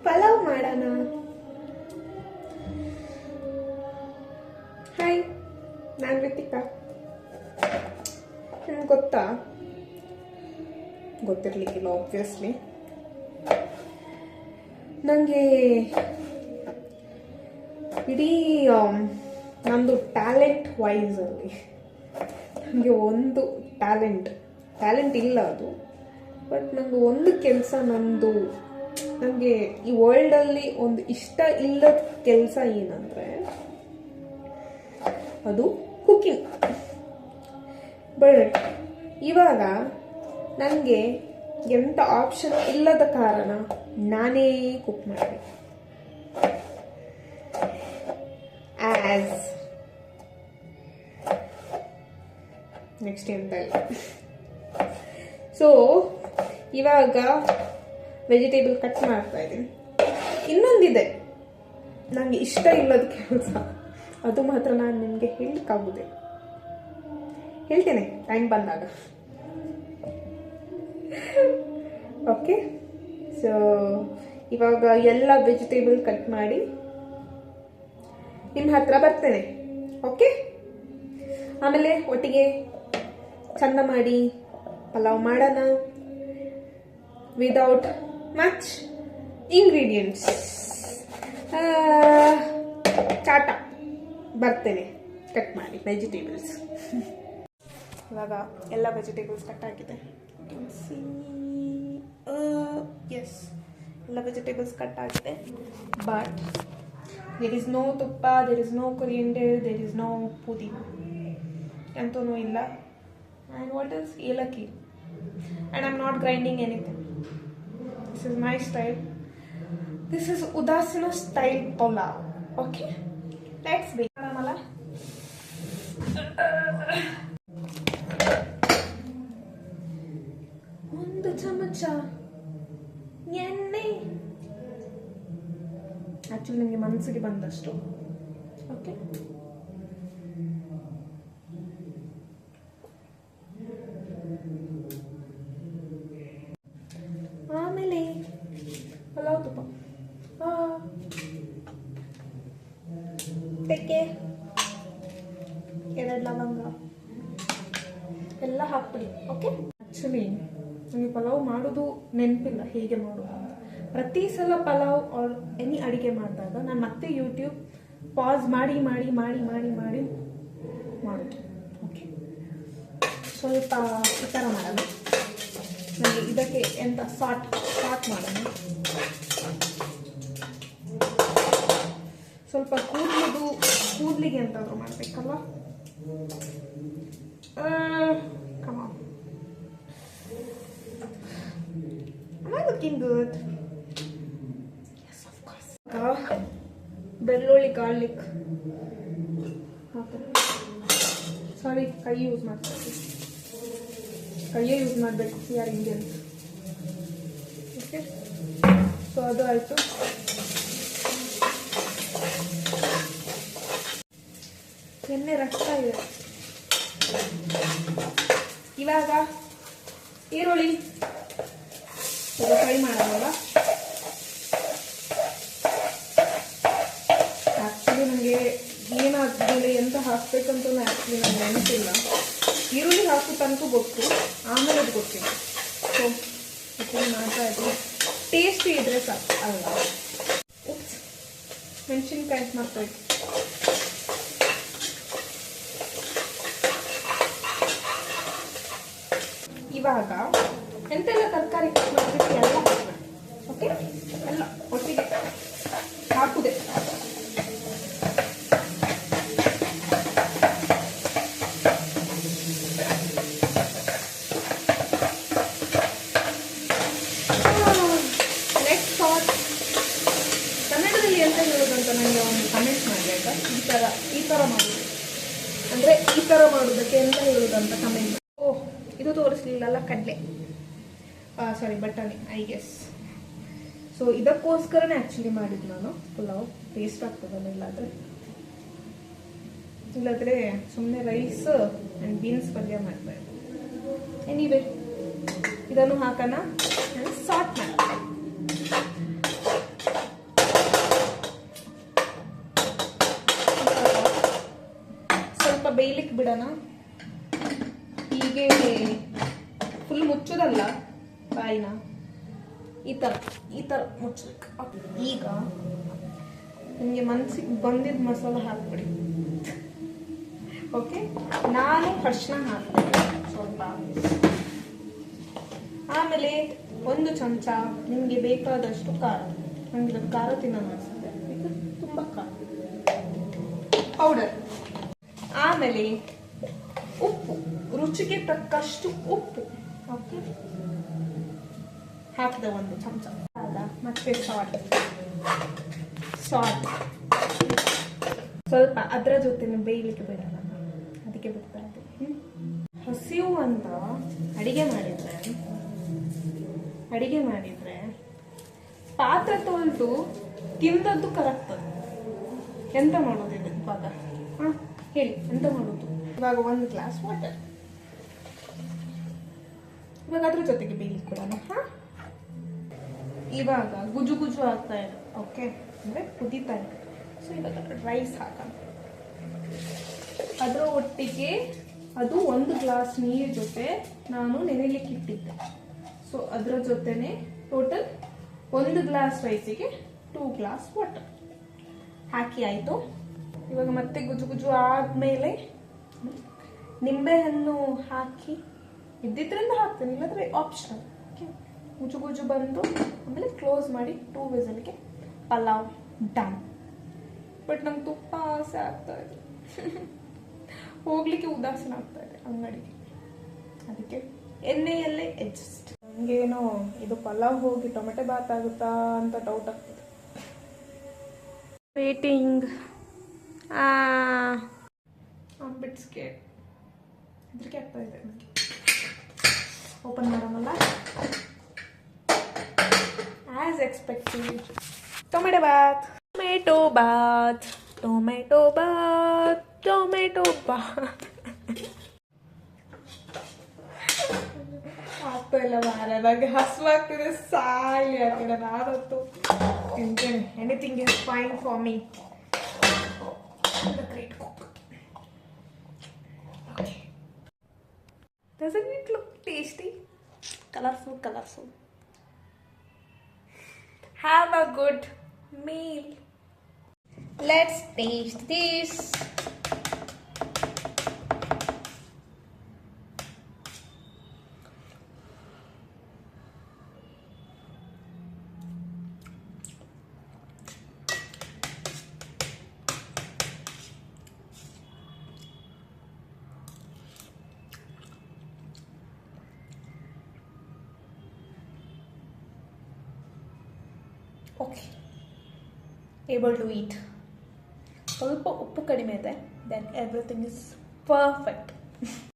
ಪಲಾವ್ ಮಾಡೋಣ. ಹಾಯ್, ನಾನು ರಿತಿಕಾ. ನಿಮ್ಗೆ ಗೊತ್ತಾ? ಗೊತ್ತಿರ್ಲಿಕ್ಕಿಲ್ಲ ಆಬ್ವಿಯಸ್ಲಿ. ನನಗೆ ಇಡೀ ನಂದು ಟ್ಯಾಲೆಂಟ್ ವೈಸಲ್ಲಿ ನನಗೆ ಒಂದು ಟ್ಯಾಲೆಂಟ್ ಇಲ್ಲ ಅದು. ಬಟ್ ನನಗೆ ಒಂದು ಕೆಲಸ, ನನಗೆ ಈ ವರ್ಲ್ಡಲ್ಲಿ ಒಂದು ಇಷ್ಟ ಇಲ್ಲದ ಕೆಲಸ ಏನಂದರೆ ಅದು ಕುಕಿಂಗ್. ಬಟ್ ಇವಾಗ ನನಗೆ ಎಂಥ ಆಪ್ಷನ್ ಇಲ್ಲದ ಕಾರಣ ನಾನೇ ಕುಕ್ ಮಾಡಬೇಕು. ಆ್ಯಸ್ ನೆಕ್ಸ್ಟ್ ಎಂತ ಇಲ್ಲ. ಸೊ ಇವಾಗ ವೆಜಿಟೇಬಲ್ ಕಟ್ ಮಾಡ್ತಾ ಇದ್ದೀನಿ. ಇನ್ನೊಂದಿದೆ ನನಗೆ ಇಷ್ಟ ಇಲ್ಲದ ಕೆಲಸ, ಅದು ಮಾತ್ರ ನಾನು ನಿಮಗೆ ಹೇಳಲಿಕ್ಕಾಗೋದಿಲ್ಲ. ಹೇಳ್ತೇನೆ ಟೈಮ್ ಬಂದಾಗ. ಓಕೆ, ಸೊ ಇವಾಗ ಎಲ್ಲ ವೆಜಿಟೇಬಲ್ ಕಟ್ ಮಾಡಿ ನಿಮ್ಮ ಹತ್ರ ಬರ್ತೇನೆ. ಓಕೆ, ಆಮೇಲೆ ಒಟ್ಟಿಗೆ ಚಂದ ಮಾಡಿ ಪಲಾವ್ ಮಾಡೋಣ ವಿದೌಟ್ ಮಚ್ ಇಂಗ್ರೀಡಿಯೆಂಟ್ಸ್. ಚಾಟ ಬರ್ತೇನೆ ಕಟ್ ಮಾಡಿ ವೆಜಿಟೇಬಲ್ಸ್. ಇವಾಗ ಎಲ್ಲ ವೆಜಿಟೇಬಲ್ಸ್ ಕಟ್ ಆಗಿದೆ. ಎಸ್, ಎಲ್ಲ ವೆಜಿಟೇಬಲ್ಸ್ ಕಟ್ ಆಗಿದೆ. But there is no tuppa, there is no coriander, there is no pudina, ಎಂತೂ ಇಲ್ಲ. And what is ಏಲಕ್ಕಿ? And I'm not grinding anything. This is my style. This is Udasina style pulao. Okay, let's begin. Mala ಒಂದು ಚಮಚ ಎಣ್ಣೆ, actually ನಿಮಗೆ ಮನಸ್ಸಿಗೆ ಬಂದಷ್ಟು. Okay, ಆಮೇಲೆ ಪಲಾವ್ ತುಪ್ಪ, ತೆಕ್ಕೆ, 2 ಲವಂಗ ಎಲ್ಲ ಹಾಕ್ಬಿಡಿ. ಓಕೆ, ಆ್ಯಕ್ಚುಲಿ ನನಗೆ ಪಲಾವ್ ಮಾಡೋದು ನೆನಪಿಲ್ಲ ಹೇಗೆ ಮಾಡೋದು ಅಂತ. ಪ್ರತಿ ಸಲ ಪಲಾವ್ ಆರ್ ಎನಿ ಅಡಿಗೆ ಮಾಡಿದಾಗ ನಾನು ಮತ್ತೆ ಯೂಟ್ಯೂಬ್ ಪಾಸ್ ಮಾಡಿ ಮಾಡಿ ಮಾಡಿ ಮಾಡಿ ಮಾಡಿ ಮಾಡೋದು. ಓಕೆ, ಸ್ವಲ್ಪ ಈ ಥರ ಮಾಡೋಣ. ನನಗೆ ಇದಕ್ಕೆ ಎಂತ ಸಾಟ್ ಮಾಡೋಣ. ಸ್ವಲ್ಪ ಕೂದಲಿಗೆ ಎಂತಾದರೂ ಮಾಡಬೇಕಲ್ವ. Come on. Am I looking good? Yes, of course. ಬೆಳ್ಳುಳ್ಳಿ ಗಾರ್ಲಿಕ್ ಸಾರಿ, ಕೈ ಯೂಸ್ ಮಾಡ್ತೀವಿ. ಕೈಯೇ ಯೂಸ್ ಮಾಡಬೇಕು, ಯಾರು ಇಂಡಿಯನ್ಸ್. ಓಕೆ, ಸೊ ಅದು ಆಯಿತು. ಎಣ್ಣೆ ರಕ್ತಾ ಇದೆ. ಇವಾಗ ಈರುಳ್ಳಿ ಫ್ರೈ ಮಾಡೋಣ. ಆ್ಯಕ್ಚುಲಿ ನನಗೆ ಏನಾದ್ಮೇಲೆ ಎಂತ ಹಾಕ್ಬೇಕಂತ ಆ್ಯಕ್ಚುಲಿ ನನಗೆ ನೆನಪಿಲ್ಲ. ಈರುಳ್ಳಿ ಹಾಕೋ ತನಕ ಗೊತ್ತು, ಆಮೇಲೆ ಅದು ಗೊತ್ತಿಲ್ಲ. ಸೊ ಆ್ಯಕ್ಚುಲಿ ಮಾಡ್ತಾ ಇದ್ದೀನಿ. ಟೇಸ್ಟಿ ಇದ್ರೆ ಸಾಕು ಅಲ್ವಾ. ಮೆಣಸಿನ್ಕಾಯಿ ಮಾಡ್ತಾಯಿತ್ತು. ಇವಾಗ ಎಂತೆಲ್ಲ ತರಕಾರಿ ಕಟ್ ಮಾಡಬೇಕು ಎಲ್ಲ ಹಾಕೋಣ. ಓಕೆ, ಎಲ್ಲ ಒಟ್ಟಿಗೆ ಹಾಕುದೆ. ಕನ್ನಡದಲ್ಲಿ ಎಂತ ಹೇಳೋದಂತ ನನಗೆ ಒಂದು ಕಮೆಂಟ್ ಮಾಡಬೇಕಾ? ಈ ಥರ ಮಾಡೋದು ಅಂದರೆ ಈ ಥರ ಮಾಡೋದಕ್ಕೆ ಎಂತ ಹೇಳೋದಂತ ಕಮೆಂಟ್. ಓಹ್, ಇದು ತೋರಿಸ್ಲಿಲ್ಲಲ್ಲ, ಕಡಲೆ, ಸಾರಿ ಬಟಾಣಿ ಐ ಗೆಸ್. ಸೊ ಇದಕ್ಕೋಸ್ಕರನೇ ಆ್ಯಕ್ಚುಲಿ ಮಾಡಿದ್ದು ನಾನು ಪುಲಾವ್. ಟೇಸ್ಟ್ ಆಗ್ತದಲ್ಲ, ಇಲ್ಲಾದರೆ ಸುಮ್ಮನೆ ರೈಸ್ ಆ್ಯಂಡ್ ಬೀನ್ಸ್ ಪಲ್ಯ ಮಾಡ್ತಾ ಇದ್ದೆ. ಎನಿವೆ ಇದನ್ನು ಹಾಕೋಣ. ನಾನು ಸಾಟ್ ಮಾಡ್ತೀನಿ. ಬಿಡೋಣ. ಹೀಗೆ ಫುಲ್ ಮುಚ್ಚೋದಲ್ಲ ಬಾಯಿನ, ಈ ಥರ ಮುಚ್ಚಬೇಕು. ಈಗ ನಿಮಗೆ ಮನಸ್ಸಿಗೆ ಬಂದಿದ್ದ ಮಸಾಲ ಹಾಕ್ಬಿಡಿ. ಓಕೆ, ನಾನು ಅರಿಶಿನ ಹಾಕ್ತೀನಿ ಸ್ವಲ್ಪ. ಆಮೇಲೆ 1 ಚಮಚ ನಿಮಗೆ ಬೇಕಾದಷ್ಟು ಖಾರ. ನನಗೆ ಖಾರ ತಿನ್ನೋದು ಅನಿಸುತ್ತೆ, ಈಗ ತುಂಬ ಖಾರ ಪೌಡರ್. ಆಮೇಲೆ ಉಪ್ಪು, ರುಚಿಗೆ ತಕ್ಕಷ್ಟು ಉಪ್ಪು. ಓಕೆ, ಹಾಕಿದೆ 1 ಚಮಚ. ಮತ್ತೆ ಸಾಲ್ಟ್ ಸ್ವಲ್ಪ ಅದರ ಜೊತೆ ಬೇಯಲಿಕ್ಕೆ ಬಿಡಲ್ಲ, ಅದಕ್ಕೆ ಬಿಡ್ತಾ ಇದ್ದೀನಿ. ಹಸಿವು ಅಂತ ಅಡಿಗೆ ಮಾಡಿದ್ರೆ ಪಾತ್ರೆ ತೊಳೆದು ತಿಂದದ್ದು ಕರೆಕ್ಟ್. ಎಂತ ಮಾಡೋದು ಇದು ಇವಾಗ? ಹೇಳಿ, ಎಂತ ಮಾಡೋದು ಇವಾಗ? 1 ಗ್ಲಾಸ್ ವಾಟರ್. ಇವಾಗ ಅದ್ರ ಜೊತೆಗೆ ಬೇಯಲಿಕ್ಕೆ ಬಿಡೋಣ. ಇವಾಗ ಗುಜು ಗುಜು ಆಗ್ತಾ ಇದೆ. ಓಕೆ, ಅಂದರೆ ಕುದೀತಾ ಇದೆ. ಸೊ ಇವಾಗ ರೈಸ್ ಹಾಕೋಣ. ಅದರ ಒಟ್ಟಿಗೆ ಅದು 1 ಗ್ಲಾಸ್ ನೀರು ಜೊತೆ ನಾನು ನೆನೆಯಲಿಕ್ಕೆ ಇಟ್ಟಿದ್ದೆ. ಸೊ ಅದರ ಜೊತೆನೆ ಟೋಟಲ್ 1 ಗ್ಲಾಸ್ ರೈಸಿಗೆ 2 ಗ್ಲಾಸ್ ವಾಟರ್ ಹಾಕಿ ಆಯಿತು. ಇವಾಗ ಮತ್ತೆ ಗುಜು ಗುಜು ಆದಮೇಲೆ ನಿಂಬೆಹಣ್ಣು ಹಾಕಿ, ಇದ್ದಿದ್ರಿಂದ ಹಾಕ್ತೀನಿ, ಇಲ್ಲಾಂದರೆ ಆಪ್ಷನಲ್. ಓಕೆ, ಗುಜು ಗುಜು ಬಂದು ಆಮೇಲೆ ಕ್ಲೋಸ್ ಮಾಡಿ 2 ವಿಸಲ್ಗೆ ಪಲಾವ್ ಡನ್. ಬಟ್ ನಂಗೆ ತುಪ್ಪ ಆಸೆ ಆಗ್ತಾ ಇದೆ, ಹೋಗ್ಲಿಕ್ಕೆ ಉದಾಸೀನ ಆಗ್ತಾ ಇದೆ ಅಂಗಡಿಗೆ, ಅದಕ್ಕೆ ಎಣ್ಣೆಯಲ್ಲೇ ಅಡ್ಜಸ್ಟ್. ನನಗೇನೋ ಇದು ಪಲಾವ್ ಹೋಗಿ ಟೊಮೆಟೊ ಬಾತ್ ಆಗುತ್ತಾ ಅಂತ ಡೌಟ್ ಆಗ್ತಿದೆ. ವೇಟಿಂಗ್. ಬಿಟ್ಸ್ಗೆ ಹೆದರಿಕೆ ಆಗ್ತಾ ಇದೆ ನನಗೆ. ಓಪನ್ ಮಾಡೋಣಲ್ಲ. As expected tomato bath. ಆಗ್ತಾ ಇಲ್ಲ ಮಾರ, ನನಗೆ ಹಸುವಾಗ್ತಿದೆ, ಸಾಯಿ ಆಗ್ತಿದೆ. ನಾನಂತೂ ತಿಂತೇನೆ. Anything is fine for me. Great cook. Okay. Doesn't it look tasty? Colorful. Have a good meal. Let's taste this. Okay, able to eat. ಸ್ವಲ್ಪ ಉಪ್ಪು ಕಡಿಮೆ ಇದೆ, then everything is perfect.